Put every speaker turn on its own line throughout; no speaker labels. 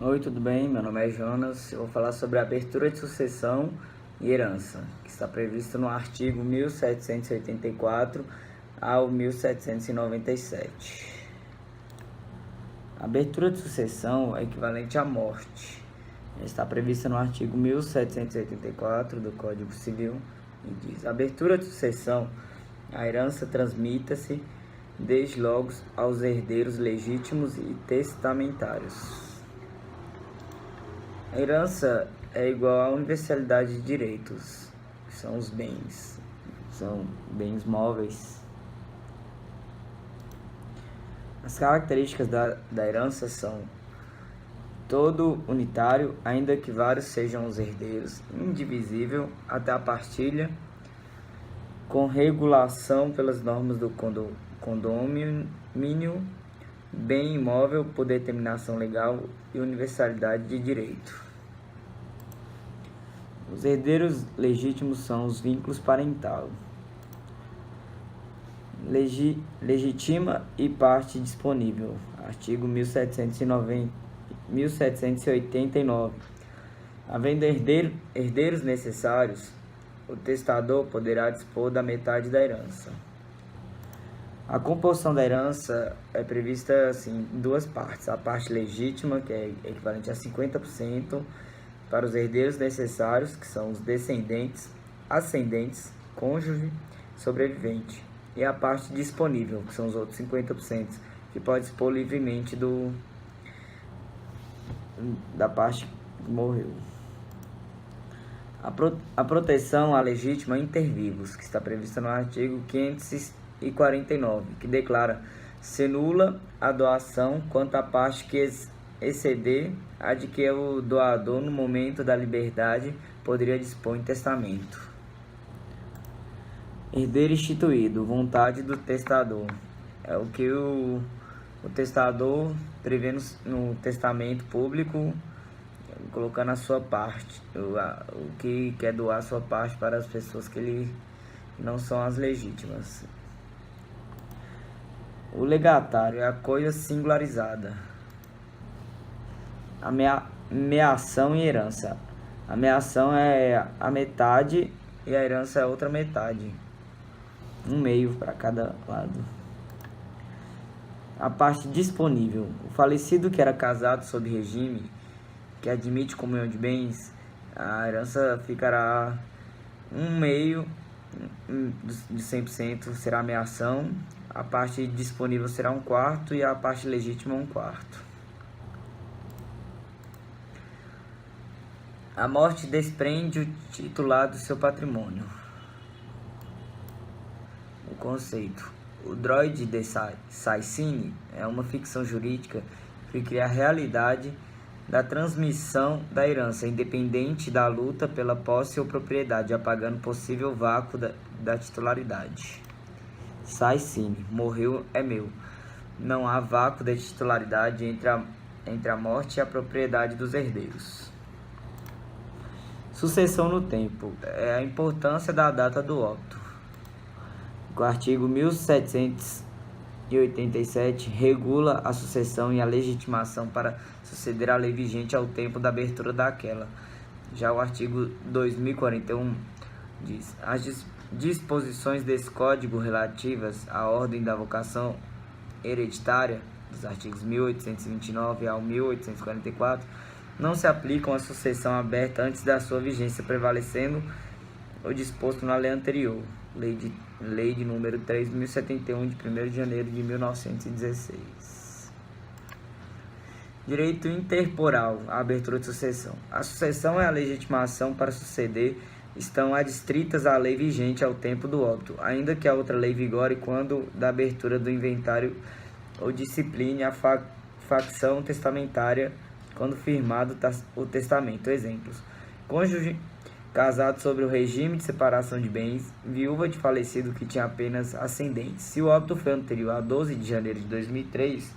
Oi, tudo bem? Meu nome é Jonas. Eu vou falar sobre a abertura de sucessão e herança, que está previsto no artigo 1784 ao 1797. A abertura de sucessão é equivalente à morte. Está prevista no artigo 1784 do Código Civil e diz: a abertura de sucessão, a herança transmita-se desde logo aos herdeiros legítimos e testamentários. A herança é igual à universalidade de direitos, que são os bens, são bens móveis. As características da herança são todo unitário, ainda que vários sejam os herdeiros, indivisível até a partilha, com regulação pelas normas do condomínio, bem imóvel por determinação legal e universalidade de direito. Os herdeiros legítimos são os vínculos parental. Legitima e parte disponível. Artigo 1789. Havendo herdeiros necessários, o testador poderá dispor da metade da herança. A composição da herança é prevista assim, em duas partes. A parte legítima, que é equivalente a 50%, para os herdeiros necessários, que são os descendentes, ascendentes, cônjuge, sobrevivente. E a parte disponível, que são os outros 50%, que pode dispor livremente da parte que morreu. A proteção à legítima intervivos, que está prevista no artigo 549, que declara ser nula a doação quanto à parte que exceder a de que o doador, no momento da liberdade, poderia dispor em testamento. Herdeiro instituído, vontade do testador. É o que o testador prevê no testamento público, colocando a sua parte, o que quer doar a sua parte para as pessoas que não são as legítimas. O legatário é a coisa singularizada. Ameação e herança. A ameação é a metade e a herança é a outra metade. Um meio para cada lado. A parte disponível. O falecido que era casado sob regime que admite comunhão de bens, a herança ficará um meio de 100% será a ameação, a parte disponível será 1/4 e a parte legítima 1/4. A morte desprende o titular do seu patrimônio. O conceito. O droide de Saycini é uma ficção jurídica que cria a realidade da transmissão da herança, independente da luta pela posse ou propriedade, apagando possível vácuo da titularidade. Saycini, morreu é meu. Não há vácuo da titularidade entre a morte e a propriedade dos herdeiros. Sucessão no tempo é a importância da data do óbito. O artigo 1787 regula a sucessão e a legitimação para suceder a lei vigente ao tempo da abertura daquela. Já o artigo 2041 diz: as disposições desse código relativas à ordem da vocação hereditária, dos artigos 1829 ao 1844, não se aplicam à sucessão aberta antes da sua vigência, prevalecendo o disposto na lei anterior, lei de número 3.071, de 1º de janeiro de 1916. Direito interporal, a abertura de sucessão. A sucessão é a legitimação para suceder, estão adstritas à lei vigente ao tempo do óbito, ainda que a outra lei vigore quando da abertura do inventário ou discipline a facção testamentária quando firmado o testamento. Exemplos: cônjuge casado sobre o regime de separação de bens, viúva de falecido que tinha apenas ascendentes. Se o óbito foi anterior a 12 de janeiro de 2003,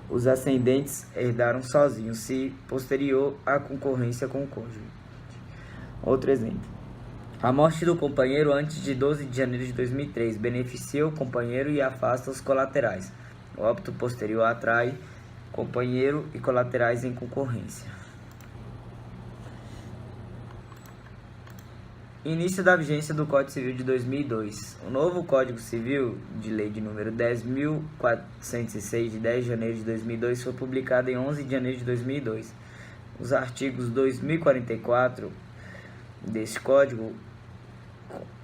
os ascendentes herdaram sozinhos, se posterior à concorrência com o cônjuge. Outro exemplo: a morte do companheiro antes de 12 de janeiro de 2003 beneficia o companheiro e afasta os colaterais. O óbito posterior atrai companheiro e colaterais em concorrência. Início da vigência do Código Civil de 2002. O novo Código Civil, de lei de número 10.406, de 10 de janeiro de 2002, foi publicado em 11 de janeiro de 2002. Os artigos 2044 desse Código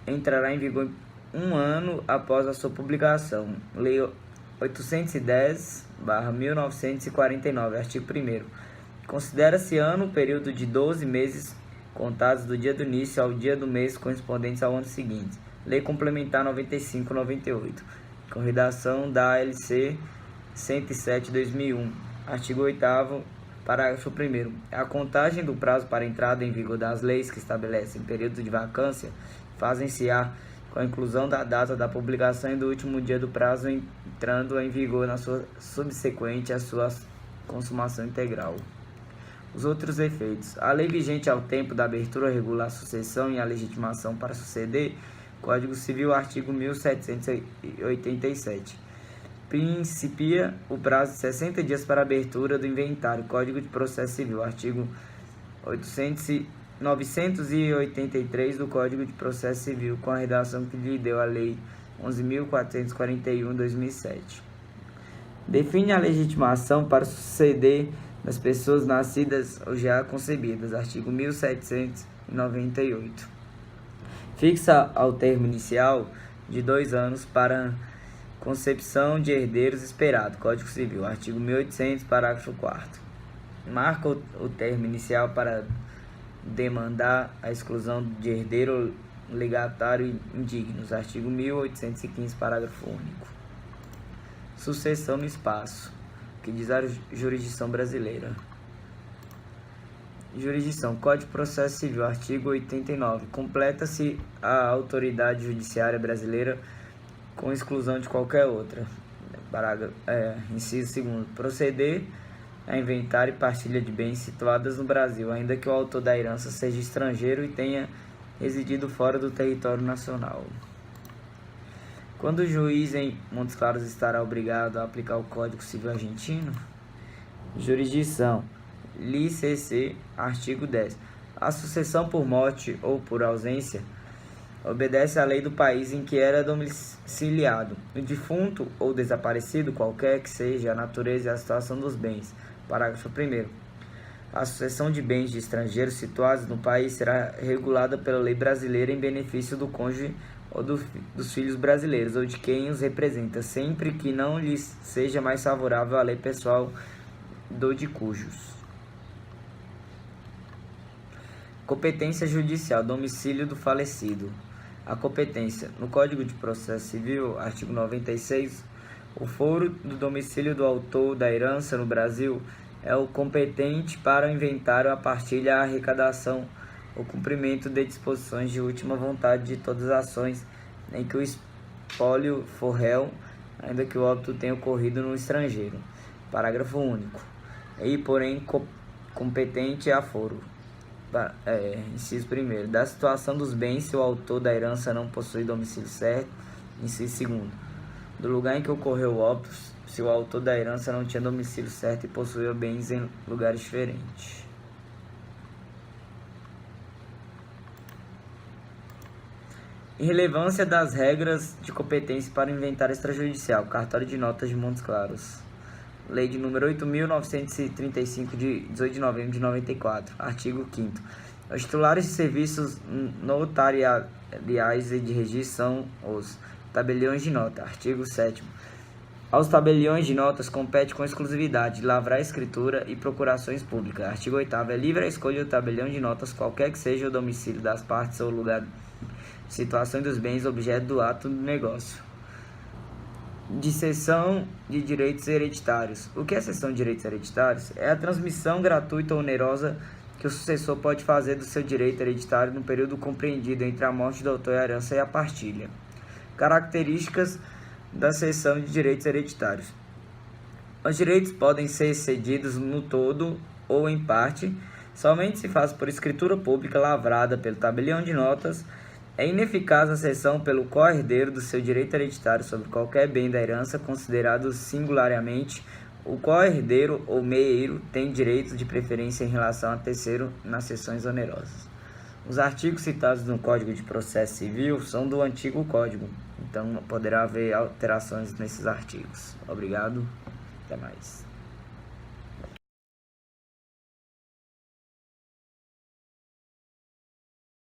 entrará em vigor um ano após a sua publicação. Lei 810/1949, artigo 1º. Considera-se ano o período de 12 meses contados do dia do início ao dia do mês correspondentes ao ano seguinte. Lei Complementar 95/98, com redação da ALC 107/2001, artigo 8º, parágrafo 1º. A contagem do prazo para entrada em vigor das leis que estabelecem período de vacância fazem-se-á com a inclusão da data da publicação e do último dia do prazo entrando em vigor na sua subsequente à sua consumação integral. Os outros efeitos. A lei vigente ao tempo da abertura regula a sucessão e a legitimação para suceder. Código Civil, artigo 1787. Principia o prazo de 60 dias para a abertura do inventário. Código de Processo Civil, artigo 983 do Código de Processo Civil, com a redação que lhe deu a Lei 11.441/2007. Define a legitimação para suceder das pessoas nascidas ou já concebidas, artigo 1798. Fixa ao termo inicial de 2 anos para concepção de herdeiros esperado, Código Civil, artigo 1800, parágrafo 4º. Marca o termo inicial para demandar a exclusão de herdeiro legatário indignos, artigo 1815, parágrafo único. Sucessão no espaço, que diz a jurisdição brasileira. Jurisdição. Código de Processo Civil, artigo 89. Completa-se a autoridade judiciária brasileira com exclusão de qualquer outra. Inciso 2º. Proceder a inventário e partilha de bens situadas no Brasil, ainda que o autor da herança seja estrangeiro e tenha residido fora do território nacional. Quando o juiz em Montes Claros estará obrigado a aplicar o Código Civil argentino? Jurisdição. LICC, artigo 10. A sucessão por morte ou por ausência obedece à lei do país em que era domiciliado o defunto ou desaparecido, qualquer que seja a natureza e a situação dos bens. Parágrafo 1º. A sucessão de bens de estrangeiros situados no país será regulada pela lei brasileira em benefício do cônjuge ou dos filhos brasileiros ou de quem os representa, sempre que não lhes seja mais favorável a lei pessoal do de cujos. Competência judicial, domicílio do falecido. A competência. No Código de Processo Civil, artigo 96, o foro do domicílio do autor da herança no Brasil é o competente para o inventário, a partilha, a arrecadação, o cumprimento de disposições de última vontade de todas as ações em que o espólio for réu, ainda que o óbito tenha ocorrido no estrangeiro. Parágrafo único. E, porém, competente a foro. Inciso 1º. Da situação dos bens, se o autor da herança não possui domicílio certo. Inciso 2º. Do lugar em que ocorreu o óbito, se o autor da herança não tinha domicílio certo e possuía bens em lugares diferentes. Irrelevância das regras de competência para o inventário extrajudicial. Cartório de Notas de Montes Claros. Lei de número 8.935, de 18 de novembro de 94. Artigo 5º. Os titulares de serviços notariais e de registro são os tabeliões de nota. Artigo 7º. Aos tabeliões de notas compete com exclusividade lavrar a escritura e procurações públicas. Artigo 8º. É livre a escolha do tabelião de notas, qualquer que seja o domicílio das partes ou lugar de situação dos bens objeto do ato do negócio. De cessão de direitos hereditários. O que é cessão de direitos hereditários? É a transmissão gratuita ou onerosa que o sucessor pode fazer do seu direito hereditário no período compreendido entre a morte do autor e a herança e a partilha. Características da cessão de direitos hereditários. Os direitos podem ser cedidos no todo ou em parte, somente se faz por escritura pública lavrada pelo tabelião de notas. É ineficaz a cessão pelo co-herdeiro do seu direito hereditário sobre qualquer bem da herança considerado singulariamente O co-herdeiro ou meieiro tem direito de preferência em relação a terceiro nas seções onerosas. Os artigos citados no Código de Processo Civil são do antigo Código, então poderá haver alterações nesses artigos. Obrigado, até mais.